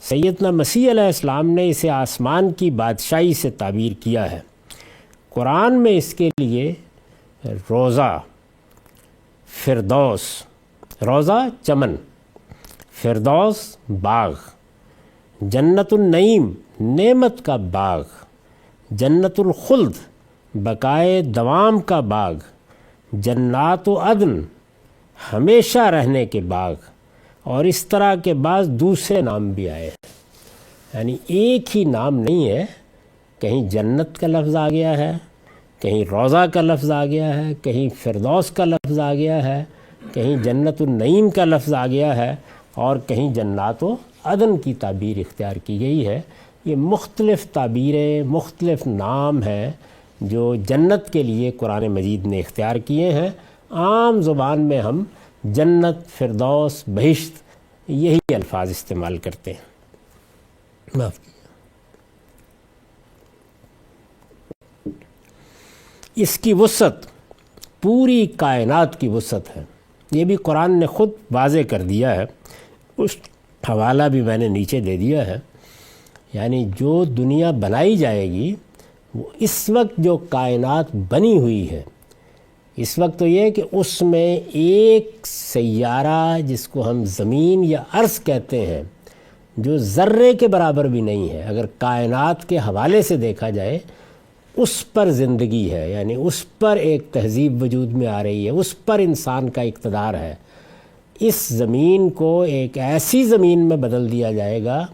سیدنا مسیح علیہ السلام نے اسے آسمان کی بادشاہی سے تعبیر کیا ہے۔ قرآن میں اس کے لیے روضہ، فردوس، روضہ چمن، فردوس باغ، جنت النعیم نعمت کا باغ، جنت الخلد بقائے دوام کا باغ، جنات و عدن ہمیشہ رہنے کے باغ، اور اس طرح کے بعض دوسرے نام بھی آئے ہیں۔ یعنی ایک ہی نام نہیں ہے، کہیں جنت کا لفظ آ گیا ہے، کہیں روضہ کا لفظ آ گیا ہے، کہیں فردوس کا لفظ آ گیا ہے، کہیں جنت النعیم کا لفظ آ گیا ہے، اور کہیں جنات و عدن کی تعبیر اختیار کی گئی ہے۔ یہ مختلف تعبیریں، مختلف نام ہیں جو جنت کے لیے قرآن مجید نے اختیار کیے ہیں۔ عام زبان میں ہم جنت، فردوس، بہشت یہی الفاظ استعمال کرتے ہیں۔ معاف کیجیے۔ اس کی وسعت پوری کائنات کی وسعت ہے، یہ بھی قرآن نے خود واضح کر دیا ہے، اس حوالہ بھی میں نے نیچے دے دیا ہے۔ یعنی جو دنیا بنائی جائے گی، وہ اس وقت جو کائنات بنی ہوئی ہے، اس وقت تو یہ ہے کہ اس میں ایک سیارہ جس کو ہم زمین یا ارض کہتے ہیں، جو ذرے کے برابر بھی نہیں ہے، اگر کائنات کے حوالے سے دیکھا جائے اس پر زندگی ہے، یعنی اس پر ایک تہذیب وجود میں آ رہی ہے، اس پر انسان کا اقتدار ہے۔ اس زمین کو ایک ایسی زمین میں بدل دیا جائے گا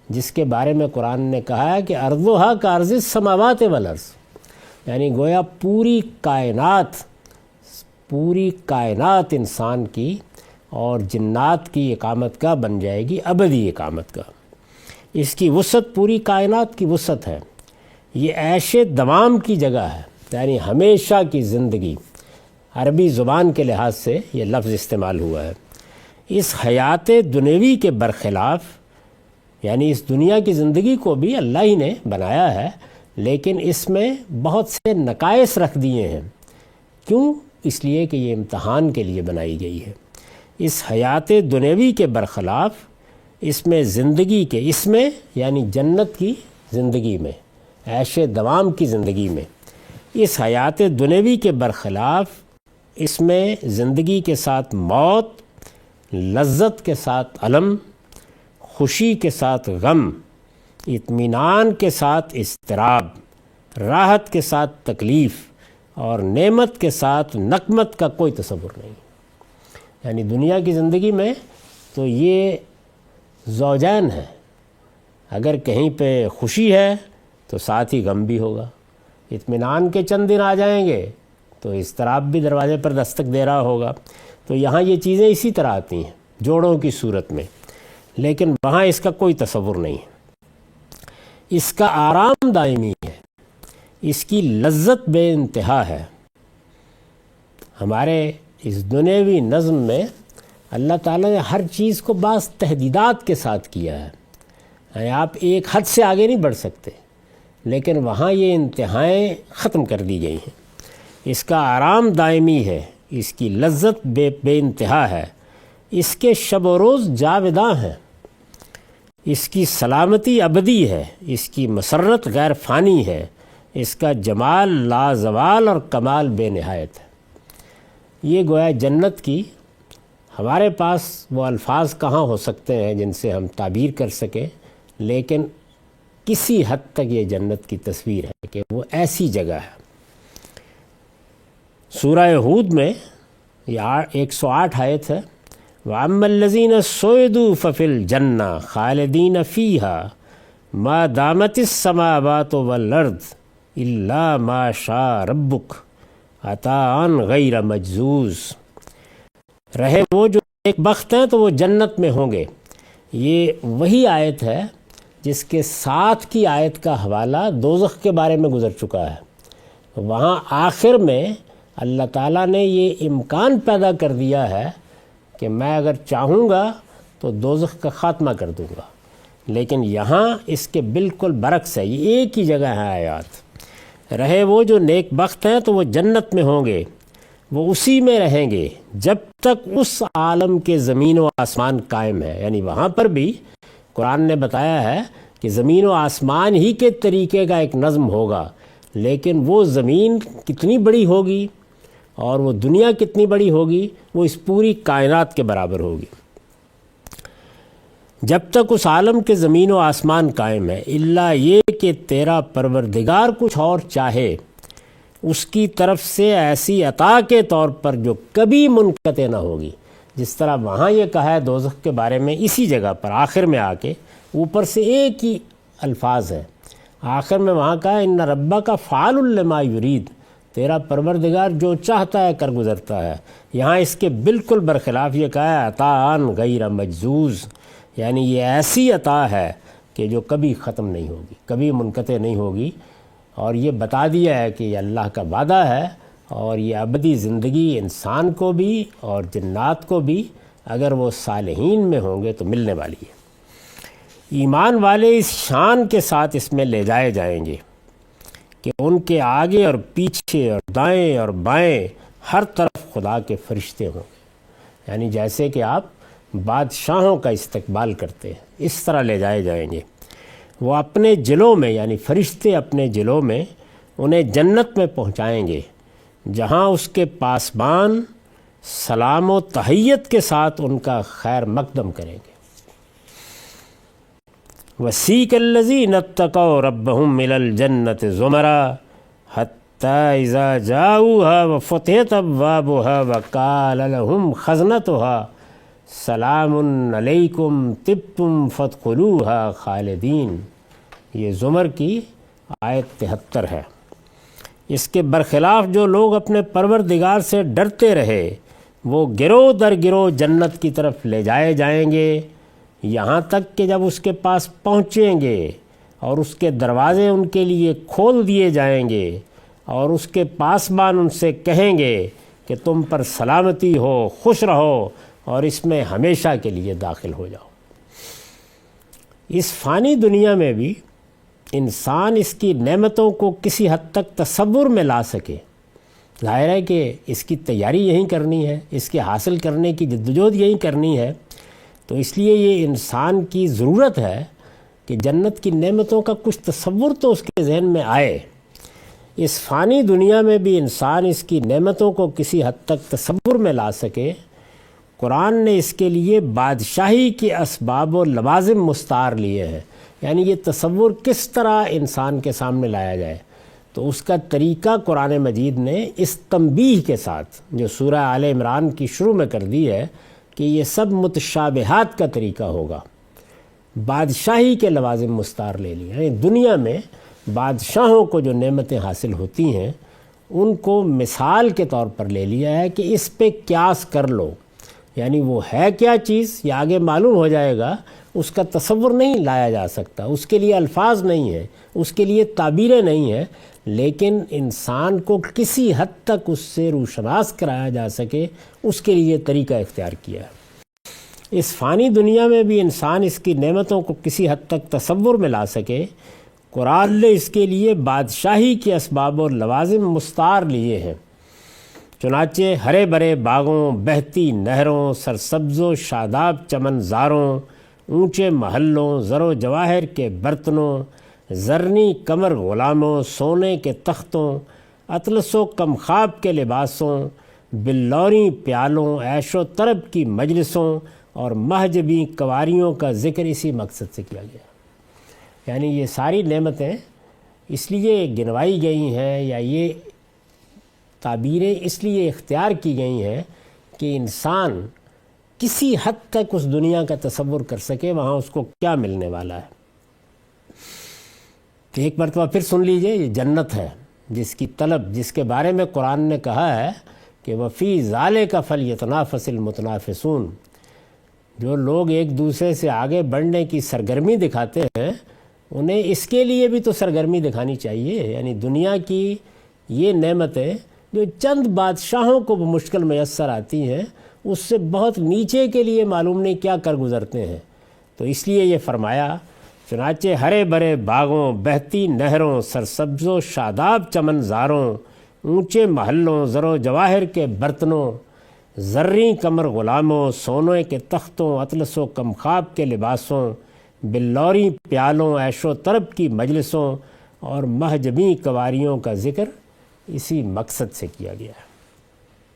جس کے بارے میں قرآن نے کہا ہے کہ ارضھا کارض السماوات والارض، یعنی گویا پوری کائنات انسان کی اور جنات کی اقامت کا بن جائے گی، ابدی اقامت کا۔ اس کی وسعت پوری کائنات کی وسعت ہے۔ یہ عیش دوام کی جگہ ہے، یعنی ہمیشہ کی زندگی، عربی زبان کے لحاظ سے یہ لفظ استعمال ہوا ہے۔ اس حیات دنیوی کے برخلاف، یعنی اس دنیا کی زندگی کو بھی اللہ ہی نے بنایا ہے، لیکن اس میں بہت سے نقائص رکھ دیے ہیں۔ کیوں؟ اس لیے کہ یہ امتحان کے لیے بنائی گئی ہے۔ اس حیات دنیوی کے برخلاف اس میں زندگی کے، اس میں یعنی جنت کی زندگی میں، عیش دوام کی زندگی میں، اس حیات دنیوی کے برخلاف اس میں زندگی کے ساتھ موت، لذت کے ساتھ الم، خوشی کے ساتھ غم، اطمینان کے ساتھ اضطراب، راحت کے ساتھ تکلیف، اور نعمت کے ساتھ نقمت کا کوئی تصور نہیں۔ یعنی دنیا کی زندگی میں تو یہ زوجین ہے، اگر کہیں پہ خوشی ہے تو ساتھ ہی غم بھی ہوگا، اطمینان کے چند دن آ جائیں گے تو اضطراب بھی دروازے پر دستک دے رہا ہوگا۔ تو یہاں یہ چیزیں اسی طرح آتی ہیں جوڑوں کی صورت میں، لیکن وہاں اس کا کوئی تصور نہیں ہے۔ اس کا آرام دائمی ہے، اس کی لذت بے انتہا ہے۔ ہمارے اس دنیاوی نظم میں اللہ تعالیٰ نے ہر چیز کو بعض تحدیدات کے ساتھ کیا ہے، یعنی آپ ایک حد سے آگے نہیں بڑھ سکتے، لیکن وہاں یہ انتہائیں ختم کر دی گئی ہیں۔ اس کا آرام دائمی ہے، اس کی لذت بے انتہا ہے، اس کے شب و روز جاوداں ہیں، اس کی سلامتی ابدی ہے، اس کی مسرت غیر فانی ہے، اس کا جمال لازوال اور کمال بے نہایت ہے۔ یہ گویا جنت کی، ہمارے پاس وہ الفاظ کہاں ہو سکتے ہیں جن سے ہم تعبیر کر سکیں، لیکن کسی حد تک یہ جنت کی تصویر ہے کہ وہ ایسی جگہ ہے۔ سورہ ہود میں یہ 108 آیت ہے، وَأَمَّا الَّذِينَ سُعِدُوا فَفِي الْجَنَّةِ خَالِدِينَ فِيهَا مَا دَامَتِ السَّمَاوَاتُ وَالْأَرْضُ إِلَّا مَا شَاءَ رَبُّكَ عَطَاءً غَيْرَ مَجْزُوزٍ۔ رہے وہ جو ایک بخت ہیں تو وہ جنت میں ہوں گے۔ یہ وہی آیت ہے جس کے ساتھ کی آیت کا حوالہ دوزخ کے بارے میں گزر چکا ہے۔ وہاں آخر میں اللہ تعالیٰ نے یہ امکان پیدا کر دیا ہے کہ میں اگر چاہوں گا تو دوزخ کا خاتمہ کر دوں گا، لیکن یہاں اس کے بالکل برعکس ہے، یہ ایک ہی جگہ ہے آیات۔ رہے وہ جو نیک بخت ہیں تو وہ جنت میں ہوں گے، وہ اسی میں رہیں گے جب تک اس عالم کے زمین و آسمان قائم ہے، یعنی وہاں پر بھی قرآن نے بتایا ہے کہ زمین و آسمان ہی کے طریقے کا ایک نظم ہوگا، لیکن وہ زمین کتنی بڑی ہوگی اور وہ دنیا کتنی بڑی ہوگی، وہ اس پوری کائنات کے برابر ہوگی۔ جب تک اس عالم کے زمین و آسمان قائم ہے، الا یہ کہ تیرا پروردگار کچھ اور چاہے، اس کی طرف سے ایسی عطا کے طور پر جو کبھی منقطع نہ ہوگی۔ جس طرح وہاں یہ کہا ہے دوزخ کے بارے میں، اسی جگہ پر آخر میں آ کے اوپر سے ایک ہی الفاظ ہے، آخر میں وہاں کہا ہے ان ربک فعال لما یرید، تیرا پروردگار جو چاہتا ہے کر گزرتا ہے۔ یہاں اس کے بالکل برخلاف یہ کہا ہے عطاءً غیر مجزوز، یعنی یہ ایسی عطا ہے کہ جو کبھی ختم نہیں ہوگی، کبھی منقطع نہیں ہوگی، اور یہ بتا دیا ہے کہ یہ اللہ کا وعدہ ہے، اور یہ ابدی زندگی انسان کو بھی اور جنات کو بھی اگر وہ صالحین میں ہوں گے تو ملنے والی ہے۔ ایمان والے اس شان کے ساتھ اس میں لے جائے جائیں گے کہ ان کے آگے اور پیچھے اور دائیں اور بائیں ہر طرف خدا کے فرشتے ہوں گے، یعنی جیسے کہ آپ بادشاہوں کا استقبال کرتے ہیں اس طرح لے جائے جائیں گے۔ وہ اپنے جلوں میں، یعنی فرشتے اپنے جلوں میں انہیں جنت میں پہنچائیں گے، جہاں اس کے پاسبان سلام و تحیت کے ساتھ ان کا خیر مقدم کریں گے۔ وَسِيقَ الَّذِينَ اتَّقَوْا رَبَّهُمْ إِلَى الْجَنَّةِ زُمَرًا حَتَّى إِذَا جَاءُوهَا وَفُتِحَتْ أَبْوَابُهَا وَقَالَ لَهُمْ خَزْنَتُهَا سَلَامٌ عَلَيْكُمْ طِبْتُمْ فَادْخُلُوهَا خَالِدِينَ۔ یہ زمر کی آیت 73 ہے۔ اس کے برخلاف جو لوگ اپنے پروردگار سے ڈرتے رہے وہ گروہ در گروہ جنت کی طرف لے جائے جائیں گے، یہاں تک کہ جب اس کے پاس پہنچیں گے اور اس کے دروازے ان کے لیے کھول دیے جائیں گے اور اس کے پاسبان ان سے کہیں گے کہ تم پر سلامتی ہو، خوش رہو اور اس میں ہمیشہ کے لیے داخل ہو جاؤ۔ اس فانی دنیا میں بھی انسان اس کی نعمتوں کو کسی حد تک تصور میں لا سکے، ظاہر ہے کہ اس کی تیاری یہیں کرنی ہے، اس کے حاصل کرنے کی جدوجہد یہیں کرنی ہے، تو اس لیے یہ انسان کی ضرورت ہے کہ جنت کی نعمتوں کا کچھ تصور تو اس کے ذہن میں آئے۔ اس فانی دنیا میں بھی انسان اس کی نعمتوں کو کسی حد تک تصور میں لا سکے۔ قرآن نے اس کے لیے بادشاہی کے اسباب و لوازم مستعار لیے ہیں، یعنی یہ تصور کس طرح انسان کے سامنے لایا جائے، تو اس کا طریقہ قرآن مجید نے اس تنبیہ کے ساتھ جو سورہ آل عمران کی شروع میں کر دی ہے کہ یہ سب متشابہات کا طریقہ ہوگا، بادشاہی کے لوازم مستعار لے لیے، یعنی دنیا میں بادشاہوں کو جو نعمتیں حاصل ہوتی ہیں ان کو مثال کے طور پر لے لیا ہے کہ اس پہ قیاس کر لو، یعنی وہ ہے کیا چیز یہ آگے معلوم ہو جائے گا، اس کا تصور نہیں لایا جا سکتا، اس کے لیے الفاظ نہیں ہیں، اس کے لیے تعبیریں نہیں ہیں، لیکن انسان کو کسی حد تک اس سے روشناس کرایا جا سکے اس کے لیے طریقہ اختیار کیا ہے۔ اس فانی دنیا میں بھی انسان اس کی نعمتوں کو کسی حد تک تصور میں لا سکے، قرآن نے اس کے لیے بادشاہی کے اسباب و لوازم مستعار لیے ہیں۔ چنانچہ ہرے بھرے باغوں، بہتی نہروں، سرسبز و شاداب چمن زاروں، اونچے محلوں، زر و جواہر کے برتنوں، زرنی کمر غلاموں، سونے کے تختوں، اطلس و کمخاب کے لباسوں، بلوری پیالوں، عیش و طرب کی مجلسوں اور مہجبی کنواریوں کا ذکر اسی مقصد سے کیا گیا۔ یعنی یہ ساری نعمتیں اس لیے گنوائی گئی ہیں یا یہ تعبیریں اس لیے اختیار کی گئی ہیں کہ انسان کسی حد تک اس دنیا کا تصور کر سکے وہاں اس کو کیا ملنے والا ہے۔ تو ایک مرتبہ پھر سن لیجئے، یہ جنت ہے جس کی طلب، جس کے بارے میں قرآن نے کہا ہے کہ وَفِي ذَلِكَ فَلْيَتَنَافَسِ الْمُتَنَافِسُونَ، جو لوگ ایک دوسرے سے آگے بڑھنے کی سرگرمی دکھاتے ہیں انہیں اس کے لیے بھی تو سرگرمی دکھانی چاہیے، یعنی دنیا کی یہ نعمتیں جو چند بادشاہوں کو مشکل میسر آتی ہیں اس سے بہت نیچے کے لیے معلوم نہیں کیا کر گزرتے ہیں۔ تو اس لیے یہ فرمایا، چنانچہ ہرے بھرے باغوں، بہتی نہروں، سرسبز و شاداب چمن زاروں، اونچے محلوں، زر و جواہر کے برتنوں، زریں کمر غلاموں، سونے کے تختوں، اطلس و کمخاب کے لباسوں، بلوری پیالوں، عیش و طرب کی مجلسوں اور مہجبی قواریوں کا ذکر اسی مقصد سے کیا گیا ہے۔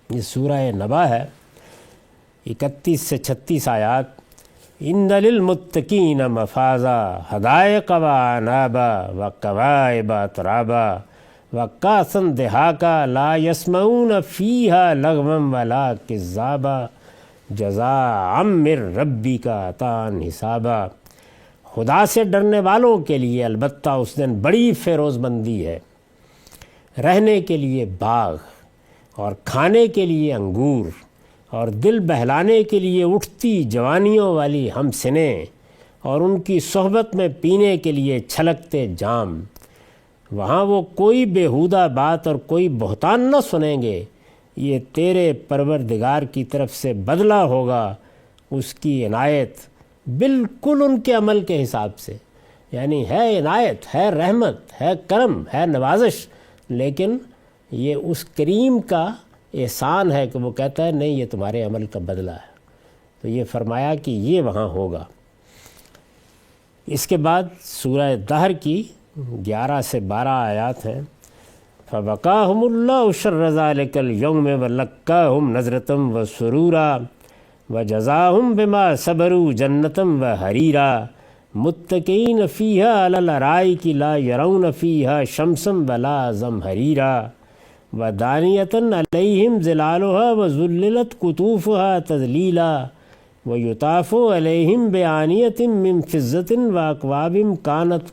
یہ سورہ نبا ہے، 31 سے 36 آیات۔ ان للمتقین مفازا حدائق و عنابا وکواعب اترابا وکاسا دہاقا لا یسمعون فیہا لغوا ولا کذابا جزاء من ربک عطاء حسابا۔ خدا سے ڈرنے والوں کے لیے البتہ اس دن بڑی فیروز مندی ہے، رہنے کے لیے باغ اور کھانے کے لیے انگور اور دل بہلانے کے لیے اٹھتی جوانیوں والی ہم سنیں اور ان کی صحبت میں پینے کے لیے چھلکتے جام۔ وہاں وہ کوئی بیہودہ بات اور کوئی بہتان نہ سنیں گے، یہ تیرے پروردگار کی طرف سے بدلہ ہوگا، اس کی عنایت بالکل ان کے عمل کے حساب سے۔ یعنی ہے عنایت، ہے رحمت، ہے کرم، ہے نوازش، لیکن یہ اس کریم کا احسان ہے کہ وہ کہتا ہے نہیں، یہ تمہارے عمل کا بدلہ ہے۔ تو یہ فرمایا کہ یہ وہاں ہوگا۔ اس کے بعد سورہ دہر کی 11 سے 12 آیات ہیں۔ فَوَقَاهُمُ اللَّهُ شَرَّ ذَلِكَ الْيَوْمِ وَلَقَّاهُمْ نَضْرَةً وَسُرُورًا وَجَزَاهُمْ بِمَا صَبَرُوا جَنَّةً وَحَرِيرًا مُتَّكِئِينَ فِيهَا عَلَى الْأَرَائِكِ لَا يَرَوْنَ فِيهَا شَمْسًا وَلَا زَمْهَرِيرًا وَدَانِيَةً عَلَيْهِمْ ظِلَالُهَا وَذُلِّلَتْ قُطُوفُهَا تَذْلِيلًا وَيُطَافُ عَلَيْهِمْ بِآنِيَةٍ مِّن فِضَّةٍ وَأَكْوَابٍ كَانَتْ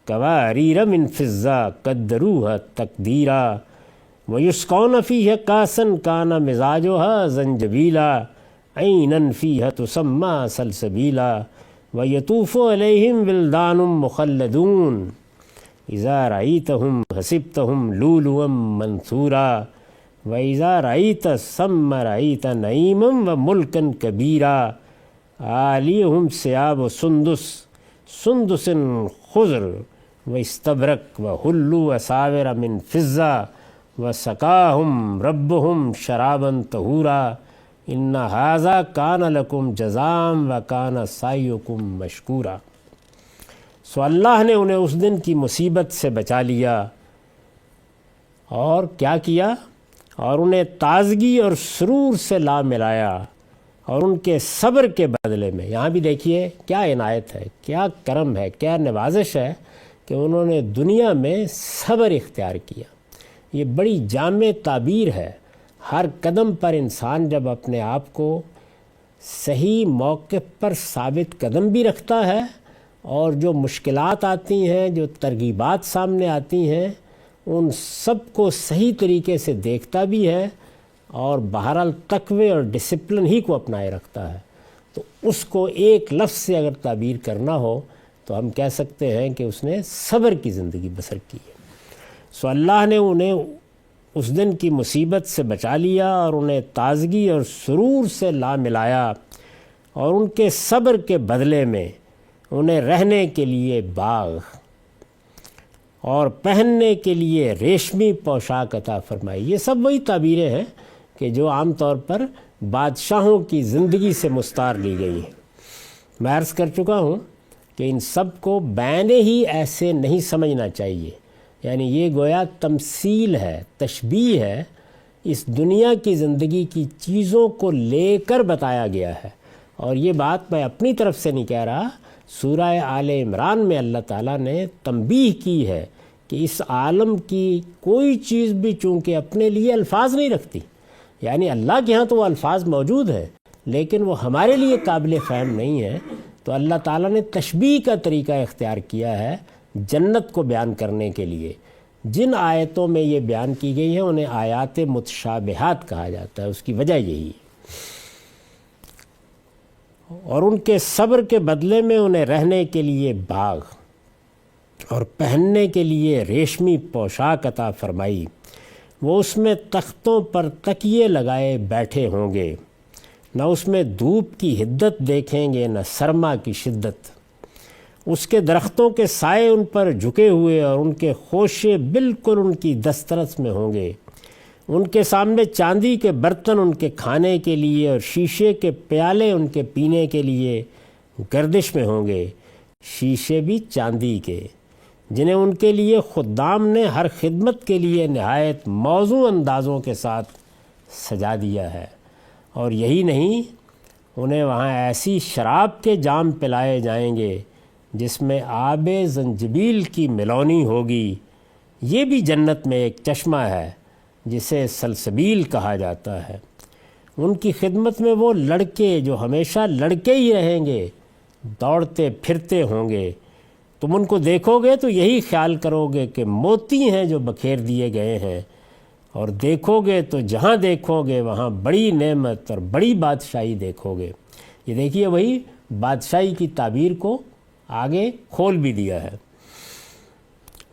قوارير من فضة قدروها تقديرا ويسقون فيها كأسا كان مزاجها زنجبيلا عينا فيها تسمى سلسبيلا ويطوف عليهم ولدان مخلدون إذا رأيتهم حسبتهم لؤلؤا منثورا وإذا رأيت ثم رأيت نعيما وملكا كبيرا عاليهم ثياب سندس خضر واستبرق وحلوا أساور من فضة وسقاهم ربهم شرابا طهورا إن هذا كان لكم جزاء وكان سعيكم مشكورا۔ سو اللہ نے انہیں اس دن کی مصیبت سے بچا لیا اور کیا کیا، اور انہیں تازگی اور سرور سے لا ملایا، اور ان کے صبر کے بدلے میں، یہاں بھی دیکھیے کیا عنایت ہے، کیا کرم ہے، کیا نوازش ہے کہ انہوں نے دنیا میں صبر اختیار کیا۔ یہ بڑی جامع تعبیر ہے۔ ہر قدم پر انسان جب اپنے آپ کو صحیح موقف پر ثابت قدم بھی رکھتا ہے، اور جو مشکلات آتی ہیں، جو ترغیبات سامنے آتی ہیں، ان سب کو صحیح طریقے سے دیکھتا بھی ہے، اور بہرحال تقوی اور ڈسپلن ہی کو اپنائے رکھتا ہے، تو اس کو ایک لفظ سے اگر تعبیر کرنا ہو تو ہم کہہ سکتے ہیں کہ اس نے صبر کی زندگی بسر کی ہے۔ سو اللہ نے انہیں اس دن کی مصیبت سے بچا لیا اور انہیں تازگی اور سرور سے لا ملایا، اور ان کے صبر کے بدلے میں انہیں رہنے کے لیے باغ اور پہننے کے لیے ریشمی پوشاک عطا فرمائی۔ یہ سب وہی تعبیریں ہیں کہ جو عام طور پر بادشاہوں کی زندگی سے مستعار لی گئی ہیں۔ میں عرض کر چکا ہوں کہ ان سب کو بینے ہی ایسے نہیں سمجھنا چاہیے، یعنی یہ گویا تمثیل ہے، تشبیہ ہے، اس دنیا کی زندگی کی چیزوں کو لے کر بتایا گیا ہے۔ اور یہ بات میں اپنی طرف سے نہیں کہہ رہا، سورہ آل عمران میں اللہ تعالیٰ نے تنبیہ کی ہے کہ اس عالم کی کوئی چیز بھی چونکہ اپنے لیے الفاظ نہیں رکھتی، یعنی اللہ کے ہاں تو وہ الفاظ موجود ہیں لیکن وہ ہمارے لیے قابل فہم نہیں ہے، تو اللہ تعالیٰ نے تشبیہ کا طریقہ اختیار کیا ہے جنت کو بیان کرنے کے لیے۔ جن آیتوں میں یہ بیان کی گئی ہیں انہیں آیات متشابہات کہا جاتا ہے، اس کی وجہ یہی ہے۔ اور ان کے صبر کے بدلے میں انہیں رہنے کے لیے باغ اور پہننے کے لیے ریشمی پوشاک عطا فرمائی۔ وہ اس میں تختوں پر تکیے لگائے بیٹھے ہوں گے، نہ اس میں دھوپ کی حدت دیکھیں گے نہ سرما کی شدت۔ اس کے درختوں کے سائے ان پر جھکے ہوئے اور ان کے خوشے بالکل ان کی دسترس میں ہوں گے۔ ان کے سامنے چاندی کے برتن ان کے کھانے کے لیے اور شیشے کے پیالے ان کے پینے کے لیے۔ گردش میں ہوں گے شیشے بھی چاندی کے، جنہیں ان کے لیے خدام نے ہر خدمت کے لیے نہایت موزوں اندازوں کے ساتھ سجا دیا ہے۔ اور یہی نہیں، انہیں وہاں ایسی شراب کے جام پلائے جائیں گے جس میں آب زنجبیل کی ملونی ہوگی۔ یہ بھی جنت میں ایک چشمہ ہے جسے سلسبیل کہا جاتا ہے۔ ان کی خدمت میں وہ لڑکے جو ہمیشہ لڑکے ہی رہیں گے، دوڑتے پھرتے ہوں گے۔ تم ان کو دیکھو گے تو یہی خیال کرو گے کہ موتی ہیں جو بکھیر دیے گئے ہیں، اور دیکھو گے تو جہاں دیکھو گے وہاں بڑی نعمت اور بڑی بادشاہی دیکھو گے۔ یہ دیکھیے وہی بادشاہی کی تعبیر کو آگے کھول بھی دیا ہے۔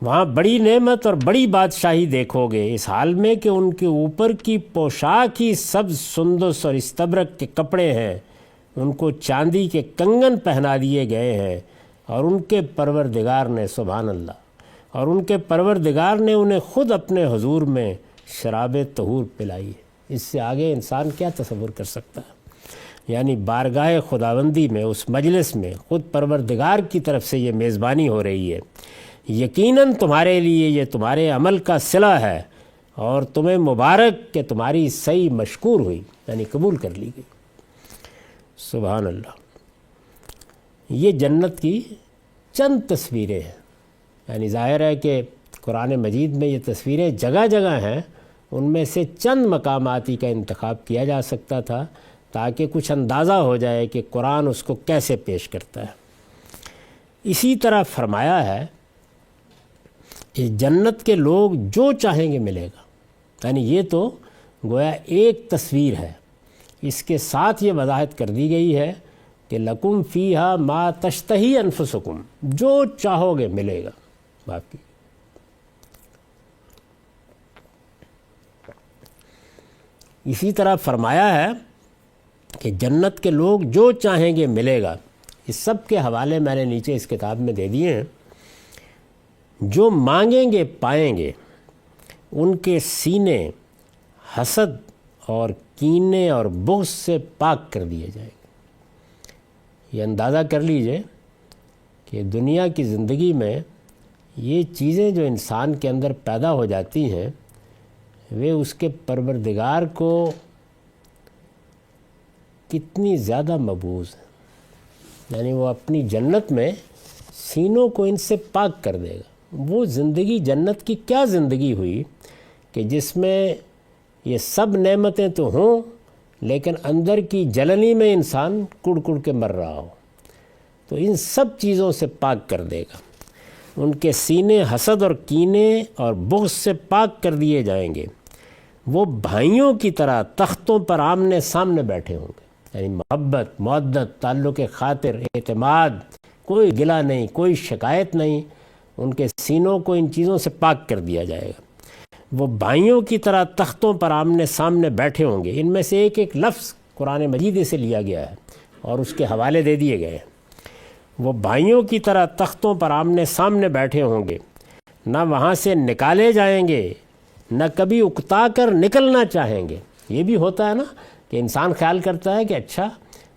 وہاں بڑی نعمت اور بڑی بادشاہی دیکھو گے، اس حال میں کہ ان کے اوپر کی پوشاک ہی سبز سندس اور استبرق کے کپڑے ہیں، ان کو چاندی کے کنگن پہنا دیے گئے ہیں، اور ان کے پروردگار نے، سبحان اللہ، اور ان کے پروردگار نے انہیں خود اپنے حضور میں شراب طہور پلائی ہے۔ اس سے آگے انسان کیا تصور کر سکتا ہے؟ یعنی بارگاہ خداوندی میں، اس مجلس میں خود پروردگار کی طرف سے یہ میزبانی ہو رہی ہے۔ یقیناً تمہارے لیے یہ تمہارے عمل کا صلہ ہے، اور تمہیں مبارک کہ تمہاری سعی مشکور ہوئی، یعنی قبول کر لی گئی۔ سبحان اللہ۔ یہ جنت کی چند تصویریں ہیں، یعنی ظاہر ہے کہ قرآن مجید میں یہ تصویریں جگہ جگہ ہیں، ان میں سے چند مقاماتی کا انتخاب کیا جا سکتا تھا تاکہ کچھ اندازہ ہو جائے کہ قرآن اس کو کیسے پیش کرتا ہے۔ اسی طرح فرمایا ہے کہ جنت کے لوگ جو چاہیں گے ملے گا، یعنی یہ تو گویا ایک تصویر ہے، اس کے ساتھ یہ وضاحت کر دی گئی ہے کہ لکم فیہا ما تشتہی انفسکم، جو چاہو گے ملے گا باقی۔ اسی طرح فرمایا ہے کہ جنت کے لوگ جو چاہیں گے ملے گا۔ اس سب کے حوالے میں نے نیچے اس کتاب میں دے دیے ہیں۔ جو مانگیں گے پائیں گے، ان کے سینے حسد اور کینے اور بغض سے پاک کر دیے جائیں گے۔ یہ اندازہ کر لیجئے کہ دنیا کی زندگی میں یہ چیزیں جو انسان کے اندر پیدا ہو جاتی ہیں، وہ اس کے پروردگار کو کتنی زیادہ مبغوض ہیں، یعنی وہ اپنی جنت میں سینوں کو ان سے پاک کر دے گا۔ وہ زندگی جنت کی کیا زندگی ہوئی کہ جس میں یہ سب نعمتیں تو ہوں لیکن اندر کی جلنی میں انسان کڑ کڑ کے مر رہا ہو، تو ان سب چیزوں سے پاک کر دے گا۔ ان کے سینے حسد اور کینے اور بغض سے پاک کر دیے جائیں گے۔ وہ بھائیوں کی طرح تختوں پر آمنے سامنے بیٹھے ہوں گے، یعنی محبت، مودت، تعلق خاطر، اعتماد، کوئی گلہ نہیں، کوئی شکایت نہیں، ان کے سینوں کو ان چیزوں سے پاک کر دیا جائے گا۔ وہ بھائیوں کی طرح تختوں پر آمنے سامنے بیٹھے ہوں گے۔ ان میں سے ایک ایک لفظ قرآن مجید سے لیا گیا ہے اور اس کے حوالے دے دیے گئے ہیں۔ وہ بھائیوں کی طرح تختوں پر آمنے سامنے بیٹھے ہوں گے، نہ وہاں سے نکالے جائیں گے، نہ کبھی اکتا کر نکلنا چاہیں گے۔ یہ بھی ہوتا ہے نا کہ انسان خیال کرتا ہے کہ اچھا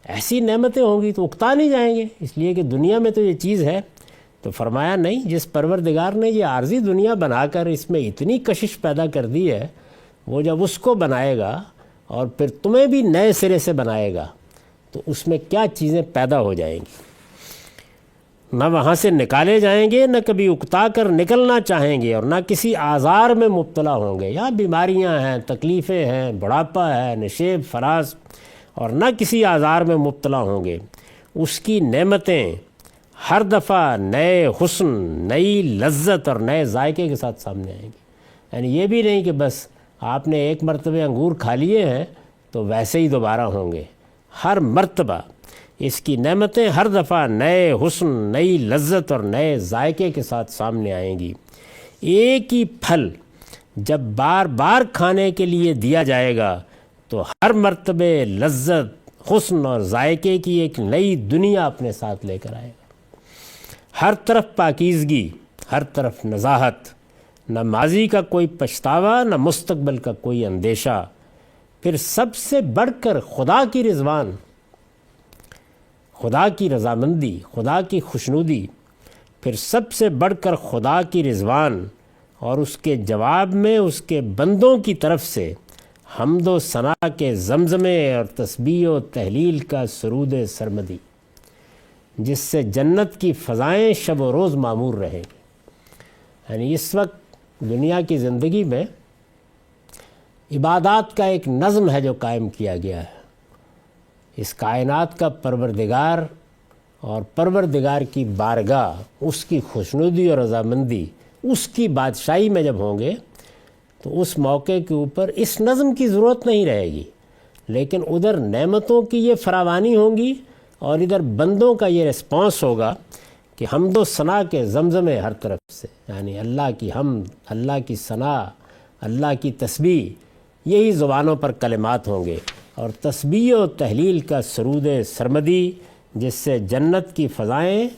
ایسی نعمتیں ہوں گی تو اکتا نہیں جائیں گے، اس لیے کہ دنیا میں تو یہ چیز ہے۔ تو فرمایا نہیں، جس پروردگار نے یہ عارضی دنیا بنا کر اس میں اتنی کشش پیدا کر دی ہے، وہ جب اس کو بنائے گا اور پھر تمہیں بھی نئے سرے سے بنائے گا تو اس میں کیا چیزیں پیدا ہو جائیں گی۔ نہ وہاں سے نکالے جائیں گے، نہ کبھی اکتا کر نکلنا چاہیں گے، اور نہ کسی آزار میں مبتلا ہوں گے۔ یا بیماریاں ہیں، تکلیفیں ہیں، بڑھاپا ہے، نشیب فراز، اور نہ کسی آزار میں مبتلا ہوں گے۔ اس کی نعمتیں ہر دفعہ نئے حسن، نئی لذت اور نئے ذائقے کے ساتھ سامنے آئیں گی۔ یعنی یہ بھی نہیں کہ بس آپ نے ایک مرتبہ انگور کھا لیے ہیں تو ویسے ہی دوبارہ ہوں گے۔ ہر مرتبہ اس کی نعمتیں ہر دفعہ نئے حسن، نئی لذت اور نئے ذائقے کے ساتھ سامنے آئیں گی۔ ایک ہی پھل جب بار بار کھانے کے لیے دیا جائے گا تو ہر مرتبہ لذت، حسن اور ذائقے کی ایک نئی دنیا اپنے ساتھ لے کر آئے گا۔ ہر طرف پاکیزگی، ہر طرف نزاہت، نہ ماضی کا کوئی پچھتاوا، نہ مستقبل کا کوئی اندیشہ۔ پھر سب سے بڑھ کر خدا کی رضوان، خدا کی رضامندی، خدا کی خوشنودی، پھر سب سے بڑھ کر خدا کی رضوان، اور اس کے جواب میں اس کے بندوں کی طرف سے حمد و ثنا کے زمزمے اور تسبیح و تہلیل کا سرود سرمدی، جس سے جنت کی فضائیں شب و روز معمور رہیں گی۔ یعنی اس وقت دنیا کی زندگی میں عبادات کا ایک نظم ہے جو قائم کیا گیا ہے۔ اس کائنات کا پروردگار اور پروردگار کی بارگاہ، اس کی خوشنودی اور رضامندی، اس کی بادشاہی میں جب ہوں گے تو اس موقع کے اوپر اس نظم کی ضرورت نہیں رہے گی، لیکن ادھر نعمتوں کی یہ فراوانی ہوں گی اور ادھر بندوں کا یہ رسپانس ہوگا کہ حمد و ثنا کے زمزمے ہر طرف سے، یعنی اللہ کی حمد، اللہ کی ثنا، اللہ کی تسبیح، یہی زبانوں پر کلمات ہوں گے، اور تسبیح و تہلیل کا سرود سرمدی، جس سے جنت کی فضائیں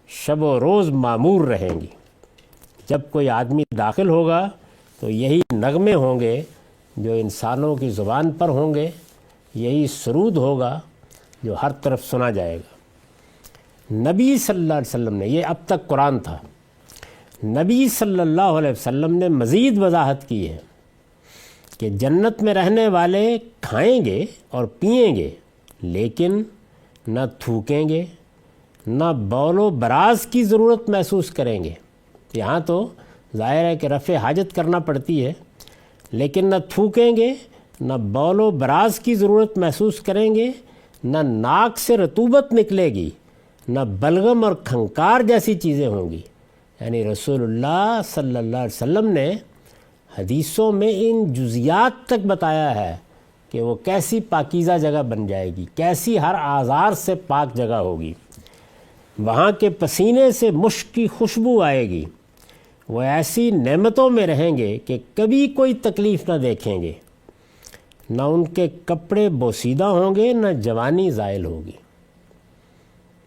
شب و روز معمور رہیں گی۔ جب کوئی آدمی داخل ہوگا تو یہی نغمے ہوں گے جو انسانوں کی زبان پر ہوں گے، یہی سرود ہوگا جو ہر طرف سنا جائے گا۔ نبی صلی اللہ علیہ وسلم نے، یہ اب تک قرآن تھا، نبی صلی اللہ علیہ وسلم نے مزید وضاحت کی ہے کہ جنت میں رہنے والے کھائیں گے اور پئیں گے، لیکن نہ تھوکیں گے، نہ بول و براز کی ضرورت محسوس کریں گے۔ یہاں تو ظاہر ہے کہ رفع حاجت کرنا پڑتی ہے، لیکن نہ تھوکیں گے، نہ بول و براز کی ضرورت محسوس کریں گے، نہ ناک سے رطوبت نکلے گی، نہ بلغم اور کھنکار جیسی چیزیں ہوں گی۔ یعنی رسول اللہ صلی اللہ علیہ وسلم نے حدیثوں میں ان جزیات تک بتایا ہے کہ وہ کیسی پاکیزہ جگہ بن جائے گی، کیسی ہر آزار سے پاک جگہ ہوگی، وہاں کے پسینے سے مشک کی خوشبو آئے گی، وہ ایسی نعمتوں میں رہیں گے کہ کبھی کوئی تکلیف نہ دیکھیں گے، نہ ان کے کپڑے بوسیدہ ہوں گے، نہ جوانی زائل ہوگی۔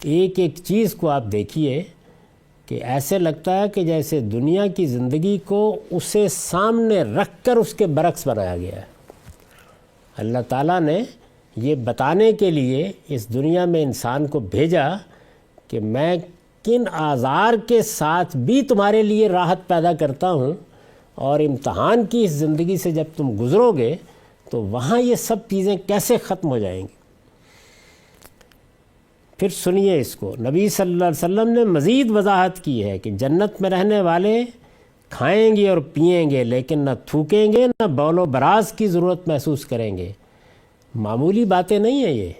ایک ایک چیز کو آپ دیکھیے کہ ایسے لگتا ہے کہ جیسے دنیا کی زندگی کو اسے سامنے رکھ کر اس کے برعکس بنایا گیا ہے۔ اللہ تعالیٰ نے یہ بتانے کے لیے اس دنیا میں انسان کو بھیجا کہ میں کن آزار کے ساتھ بھی تمہارے لیے راحت پیدا کرتا ہوں، اور امتحان کی اس زندگی سے جب تم گزرو گے تو وہاں یہ سب چیزیں کیسے ختم ہو جائیں گی۔ پھر سنیے اس کو، نبی صلی اللہ علیہ وسلم نے مزید وضاحت کی ہے کہ جنت میں رہنے والے کھائیں گے اور پئیں گے، لیکن نہ تھوکیں گے، نہ بول و براز کی ضرورت محسوس کریں گے۔ معمولی باتیں نہیں ہیں یہ،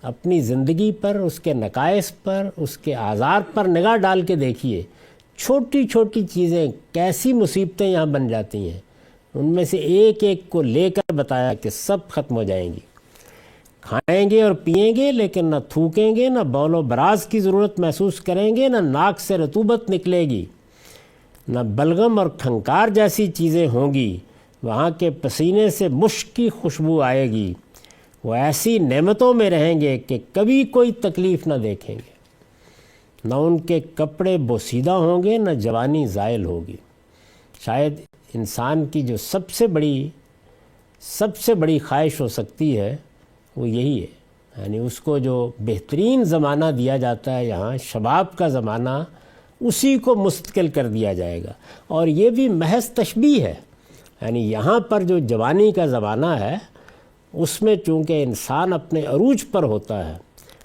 اپنی زندگی پر، اس کے نقائص پر، اس کے آزار پر نگاہ ڈال کے دیکھیے، چھوٹی چھوٹی چیزیں کیسی مصیبتیں یہاں بن جاتی ہیں، ان میں سے ایک ایک کو لے کر بتایا کہ سب ختم ہو جائیں گی۔ کھائیں گے اور پئیں گے، لیکن نہ تھوکیں گے، نہ بول و براز کی ضرورت محسوس کریں گے، نہ ناک سے رطوبت نکلے گی، نہ بلغم اور کھنکار جیسی چیزیں ہوں گی، وہاں کے پسینے سے مشک کی خوشبو آئے گی، وہ ایسی نعمتوں میں رہیں گے کہ کبھی کوئی تکلیف نہ دیکھیں گے، نہ ان کے کپڑے بوسیدہ ہوں گے، نہ جوانی زائل ہوگی۔ شاید انسان کی جو سب سے بڑی خواہش ہو سکتی ہے وہ یہی ہے، یعنی اس کو جو بہترین زمانہ دیا جاتا ہے یہاں، شباب کا زمانہ، اسی کو مستقل کر دیا جائے گا۔ اور یہ بھی محض تشبیہ ہے، یعنی یہاں پر جو جوانی کا زمانہ ہے اس میں چونکہ انسان اپنے عروج پر ہوتا ہے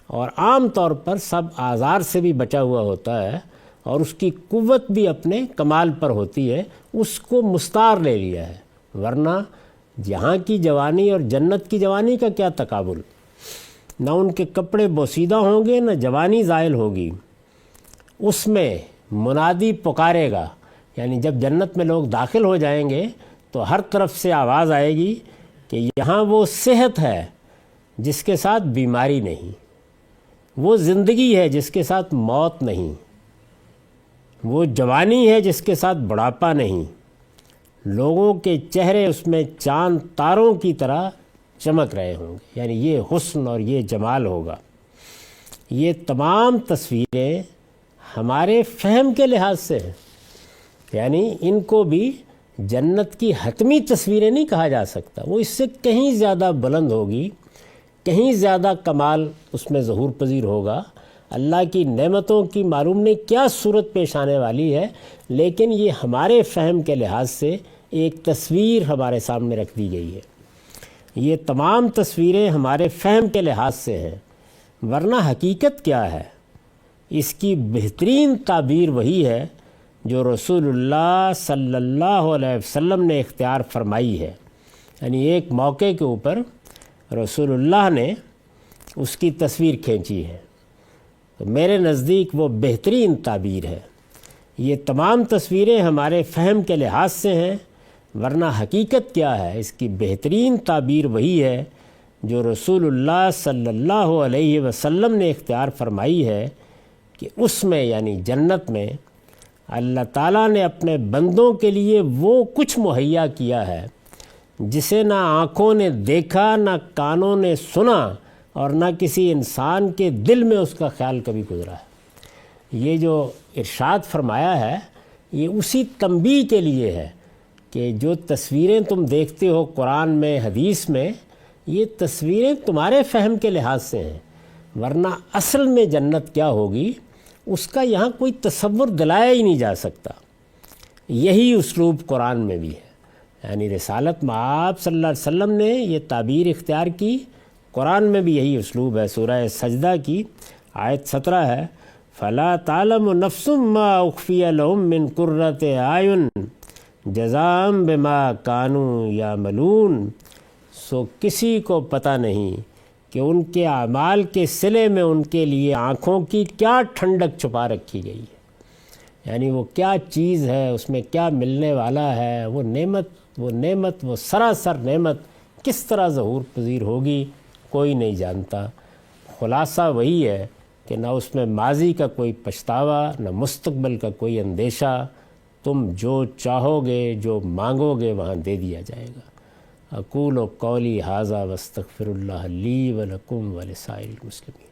اور عام طور پر سب آزار سے بھی بچا ہوا ہوتا ہے، اور اس کی قوت بھی اپنے کمال پر ہوتی ہے، اس کو مستعار لے لیا ہے۔ ورنہ یہاں کی جوانی اور جنت کی جوانی کا کیا تقابل، نہ ان کے کپڑے بوسیدہ ہوں گے، نہ جوانی زائل ہوگی۔ اس میں منادی پکارے گا، یعنی جب جنت میں لوگ داخل ہو جائیں گے تو ہر طرف سے آواز آئے گی کہ یہاں وہ صحت ہے جس کے ساتھ بیماری نہیں، وہ زندگی ہے جس کے ساتھ موت نہیں، وہ جوانی ہے جس کے ساتھ بڑھاپا نہیں، لوگوں کے چہرے اس میں چاند تاروں کی طرح چمک رہے ہوں گے، یعنی یہ حسن اور یہ جمال ہوگا۔ یہ تمام تصویریں ہمارے فہم کے لحاظ سے ہیں، یعنی ان کو بھی جنت کی حتمی تصویریں نہیں کہا جا سکتا، وہ اس سے کہیں زیادہ بلند ہوگی، کہیں زیادہ کمال اس میں ظہور پذیر ہوگا۔ اللہ کی نعمتوں کی معلوم نہیں کیا صورت پیش آنے والی ہے، لیکن یہ ہمارے فہم کے لحاظ سے ایک تصویر ہمارے سامنے رکھ دی گئی ہے۔ یہ تمام تصویریں ہمارے فہم کے لحاظ سے ہیں، ورنہ حقیقت کیا ہے؟ اس کی بہترین تعبیر وہی ہے جو رسول اللہ صلی اللہ علیہ وسلم نے اختیار فرمائی ہے۔ یعنی ایک موقع کے اوپر رسول اللہ نے اس کی تصویر کھینچی ہے، تو میرے نزدیک وہ بہترین تعبیر ہے۔ یہ تمام تصویریں ہمارے فہم کے لحاظ سے ہیں، ورنہ حقیقت کیا ہے؟ اس کی بہترین تعبیر وہی ہے جو رسول اللہ صلی اللہ علیہ وسلم نے اختیار فرمائی ہے کہ اس میں یعنی جنت میں اللہ تعالیٰ نے اپنے بندوں کے لیے وہ کچھ مہیا کیا ہے جسے نہ آنکھوں نے دیکھا، نہ کانوں نے سنا، اور نہ کسی انسان کے دل میں اس کا خیال کبھی گزرا ہے۔ یہ جو ارشاد فرمایا ہے یہ اسی تنبیہ کے لیے ہے کہ جو تصویریں تم دیکھتے ہو قرآن میں، حدیث میں، یہ تصویریں تمہارے فہم کے لحاظ سے ہیں، ورنہ اصل میں جنت کیا ہوگی اس کا یہاں کوئی تصور دلایا ہی نہیں جا سکتا۔ یہی اسلوب قرآن میں بھی ہے، یعنی رسالت مآب صلی اللہ علیہ وسلم نے یہ تعبیر اختیار کی، قرآن میں بھی یہی اسلوب ہے۔ سورہ سجدہ کی آیت 17 ہے، فَلَا تَعْلَمُ نَفْسٌ مَّا أُخْفِيَ لَهُم مِّن قُرَّةِ أَعْيُنٍ جَزَاءً بِمَا كَانُوا يَعْمَلُونَ۔ سو کسی کو پتہ نہیں کہ ان کے اعمال کے صلے میں ان کے لیے آنکھوں کی کیا ٹھنڈک چھپا رکھی گئی ہے، یعنی وہ کیا چیز ہے، اس میں کیا ملنے والا ہے، وہ نعمت وہ سراسر نعمت کس طرح ظہور پذیر ہوگی کوئی نہیں جانتا۔ خلاصہ وہی ہے کہ نہ اس میں ماضی کا کوئی پچھتاوا، نہ مستقبل کا کوئی اندیشہ، تم جو چاہو گے، جو مانگو گے وہاں دے دیا جائے گا۔ اقول قولی ھذا واستغفر اللہ لی ولکم ولسائر المسلمین۔